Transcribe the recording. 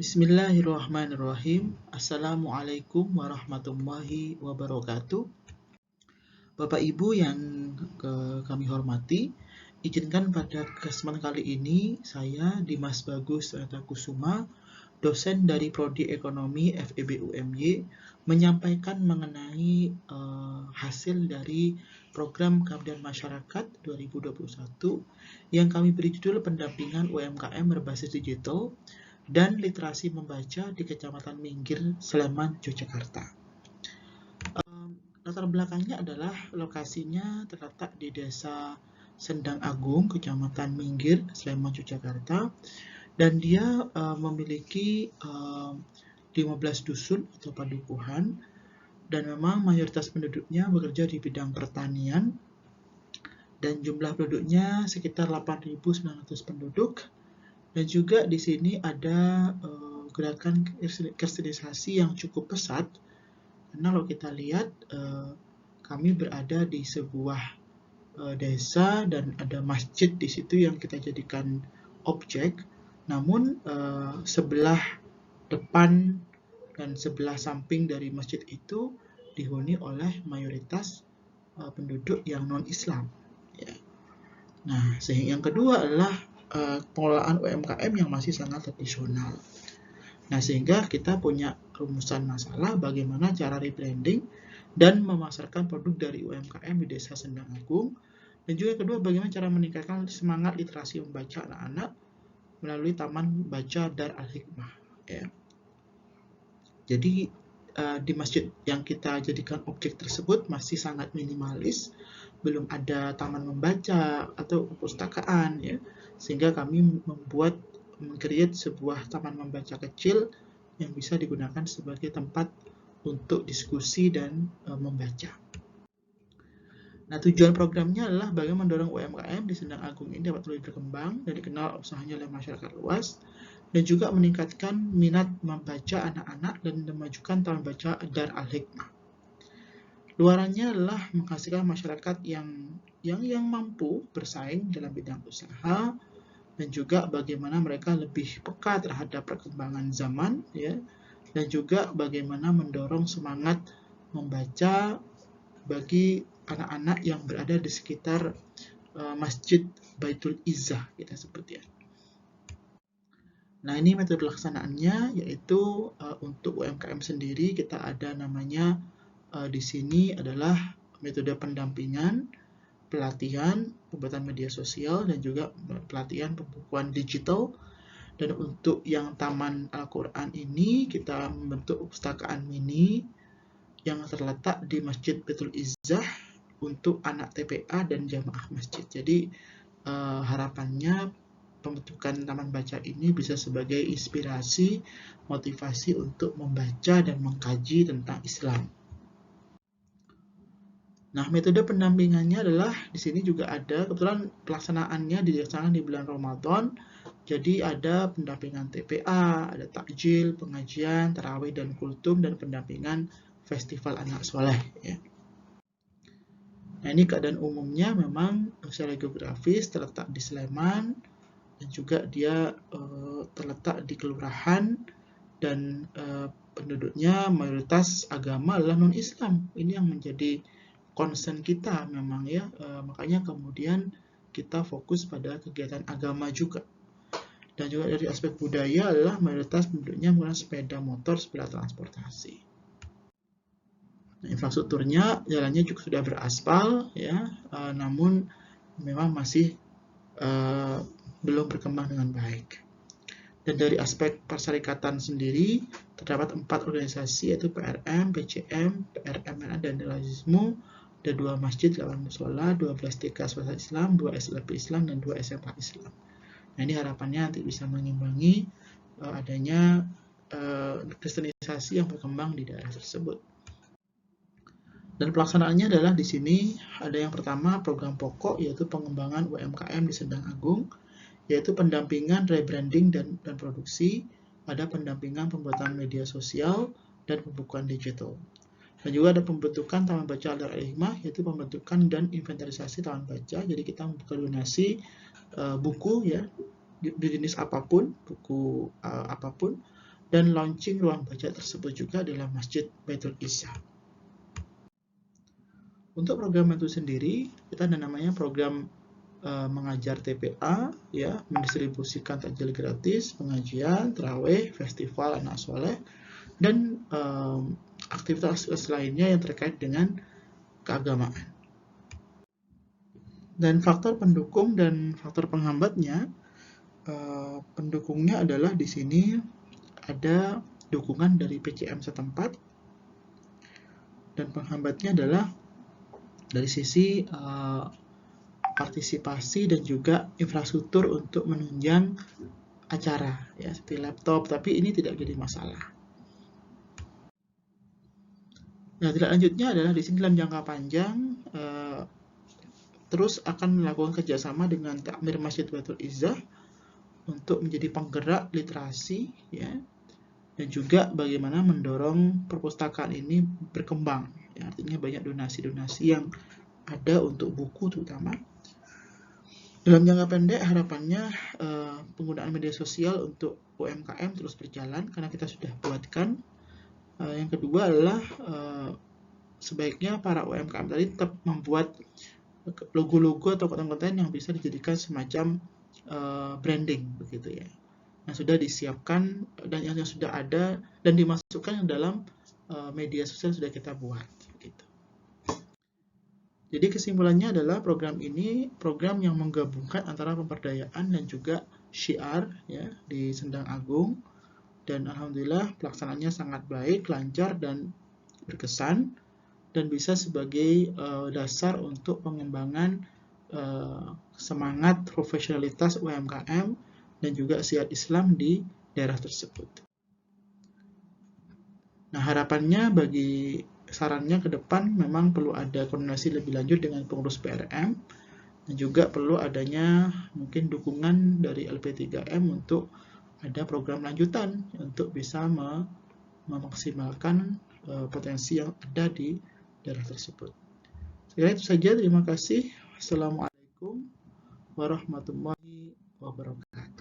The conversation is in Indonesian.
Bismillahirrahmanirrahim. Assalamualaikum warahmatullahi wabarakatuh. Bapak Ibu yang kami hormati, izinkan pada kesempatan kali ini saya Dimas Bagus Kusuma, dosen dari Prodi Ekonomi FEB UMY, menyampaikan mengenai hasil dari program Pengabdian Masyarakat 2021 yang kami beri judul Pendampingan UMKM Berbasis Digital dan Literasi Membaca di Kecamatan Minggir, Sleman, Yogyakarta. Latar belakangnya adalah lokasinya terletak di Desa Sendang Agung, Kecamatan Minggir, Sleman, Yogyakarta, dan dia memiliki 15 dusun atau padukuhan, dan memang mayoritas penduduknya bekerja di bidang pertanian, dan jumlah penduduknya sekitar 8.900 penduduk. Dan juga di sini ada gerakan kristenisasi yang cukup pesat, karena kalau kita lihat kami berada di sebuah desa dan ada masjid di situ yang kita jadikan objek. Namun sebelah depan dan sebelah samping dari masjid itu dihuni oleh mayoritas penduduk yang non-Islam. Ya. Nah, sehingga yang kedua adalah pengelolaan UMKM yang masih sangat tradisional. Nah, sehingga kita punya rumusan masalah bagaimana cara rebranding dan memasarkan produk dari UMKM di Desa Sendang Agung. Dan juga kedua, bagaimana cara meningkatkan semangat literasi membaca anak-anak melalui Taman Baca Dar Al-Hikmah. Ya. Jadi di masjid yang kita jadikan objek tersebut masih sangat minimalis, belum ada taman membaca atau perpustakaan, ya, sehingga kami meng-create sebuah taman membaca kecil yang bisa digunakan sebagai tempat untuk diskusi dan membaca. Nah, tujuan programnya adalah bagaimana mendorong UMKM di Sendang Agung ini dapat lebih berkembang dan dikenal usahanya oleh masyarakat luas, dan juga meningkatkan minat membaca anak-anak dan memajukan taman baca Dar Al-Hikmah. Luarannya adalah menghasilkan masyarakat yang mampu bersaing dalam bidang usaha, dan juga bagaimana mereka lebih peka terhadap perkembangan zaman, ya, dan juga bagaimana mendorong semangat membaca bagi anak-anak yang berada di sekitar Masjid Baitul Izzah, kita sebut, ya. Nah, ini metode pelaksanaannya, yaitu untuk UMKM sendiri kita ada namanya di sini adalah metode pendampingan, pelatihan, pembuatan media sosial, dan juga pelatihan pembukuan digital. Dan untuk yang Taman Al-Quran ini kita membentuk perpustakaan mini yang terletak di Masjid Baitul Izzah untuk anak TPA dan jamaah masjid. Jadi harapannya pembentukan taman baca ini bisa sebagai inspirasi, motivasi untuk membaca dan mengkaji tentang Islam. Nah, metode pendampingannya adalah di sini juga ada, kebetulan pelaksanaannya dilaksanakan di bulan Ramadan. Jadi ada pendampingan TPA, ada takjil, pengajian, tarawih dan kultum, dan pendampingan festival anak soleh, ya. Nah, ini keadaan umumnya memang secara geografis terletak di Sleman, dan juga dia terletak di kelurahan, dan penduduknya mayoritas agama adalah non-Islam. Ini yang menjadi concern kita memang, ya, makanya kemudian kita fokus pada kegiatan agama juga. Dan juga dari aspek budaya adalah mayoritas penduduknya menggunakan sepeda motor sebagai transportasi. Nah, infrastrukturnya jalannya juga sudah beraspal, ya, namun memang masih belum berkembang dengan baik. Dan dari aspek persyarikatan sendiri terdapat 4 organisasi, yaitu PRM, PCM, PRMNA, dan Delasismu. Ada 2 masjid, 8 musola, 12 TK swasta Islam, 2 SLB Islam, dan 2 SMA Islam. Nah, ini harapannya nanti bisa mengimbangi adanya kristenisasi yang berkembang di daerah tersebut. Dan pelaksanaannya adalah di sini ada yang pertama program pokok, yaitu pengembangan UMKM di Sendang Agung, yaitu pendampingan rebranding dan produksi, ada pendampingan pembuatan media sosial, dan pembukuan digital. Dan juga ada pembentukan Taman Baca Dar Al-Hikmah, yaitu pembentukan dan inventarisasi taman baca. Jadi kita membuka donasi buku, ya, di jenis apapun, buku apapun, dan launching ruang baca tersebut juga adalah Masjid Baitul Izzah. Untuk program itu sendiri, kita ada namanya program mengajar TPA, ya, mendistribusikan takjil gratis, pengajian, tarawih, festival anak soleh, dan aktivitas lainnya yang terkait dengan keagamaan. Dan faktor pendukung dan faktor penghambatnya, pendukungnya adalah di sini ada dukungan dari PCM setempat, dan penghambatnya adalah dari sisi partisipasi dan juga infrastruktur untuk menunjang acara, ya, seperti laptop, tapi ini tidak jadi masalah. Nah, tindak lanjutnya adalah di sini dalam jangka panjang terus akan melakukan kerjasama dengan Takmir Masjid Baitul Izzah untuk menjadi penggerak literasi, ya, dan juga bagaimana mendorong perpustakaan ini berkembang, ya, artinya banyak donasi-donasi yang ada untuk buku terutama. Dalam jangka pendek harapannya penggunaan media sosial untuk UMKM terus berjalan karena kita sudah buatkan. Yang kedua adalah sebaiknya para UMKM tadi tetap membuat logo-logo atau konten-konten yang bisa dijadikan semacam branding begitu, ya. Yang sudah disiapkan dan yang sudah ada dan dimasukkan dalam media sosial sudah kita buat gitu. Jadi kesimpulannya adalah program ini program yang menggabungkan antara pemberdayaan dan juga syiar, ya, di Sendang Agung, dan alhamdulillah pelaksanaannya sangat baik, lancar dan berkesan, dan bisa sebagai dasar untuk pengembangan semangat profesionalitas UMKM dan juga syiar Islam di daerah tersebut. Nah, harapannya bagi sarannya ke depan memang perlu ada koordinasi lebih lanjut dengan pengurus PRM, dan juga perlu adanya mungkin dukungan dari LP3M untuk ada program lanjutan untuk bisa memaksimalkan potensi yang ada di daerah tersebut. Sekiranya itu saja, terima kasih. Wassalamualaikum warahmatullahi wabarakatuh.